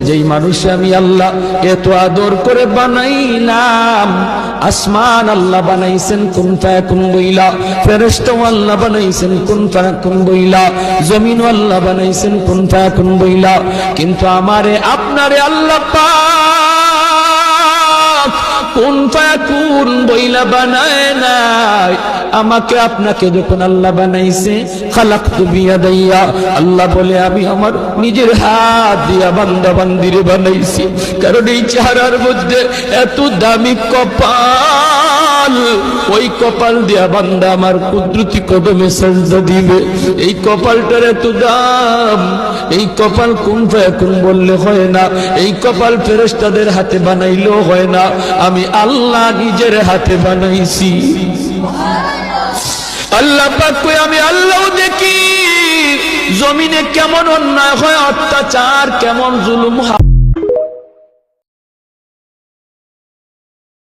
যেই মানুষে আমি আল্লাহ এত আদর করে বানাইলাম। আসমান আল্লাহ বানাইছেন কুন ফায়াকুন বইলা, ফেরেশতা আল্লাহ বানাইছেন কুন ফায়াকুন বইলা, জমিন আল্লাহ বানাইছেন কুন ফায়াকুন বইলা, কিন্তু আমারে আপনারে আল্লাহ পাক কুন ফায়াকুন বইলা বানায় নাই। আমাকে আপনাকে যখন আল্লাহ বানাইছে, খালাকতু বিয়াদাইয়া, আল্লাহ বলে আমি আমার নিজের হাত দিয়া বান্দা বান্দিরে বানাইছি। কারণ এই চেহারার মধ্যে এত দামি কপাল, ওই কপাল দিয়া বান্দা আমার কুদরতি কদমে সাজদা দিবে। এই কপালটার এত দাম। এই কপাল কুন ফায়াকুন বললে হয় না, এই কপাল ফেরেশতাদের হাতে বানাইলেও হয় না, আমি আল্লাহ নিজের হাতে বানাইছি। আল্লাহ পাক কই আমি আল্লাহ দেখি জমিনে কেমন অন্যায় হয়, অত্যাচার কেমন জুলুম হয়।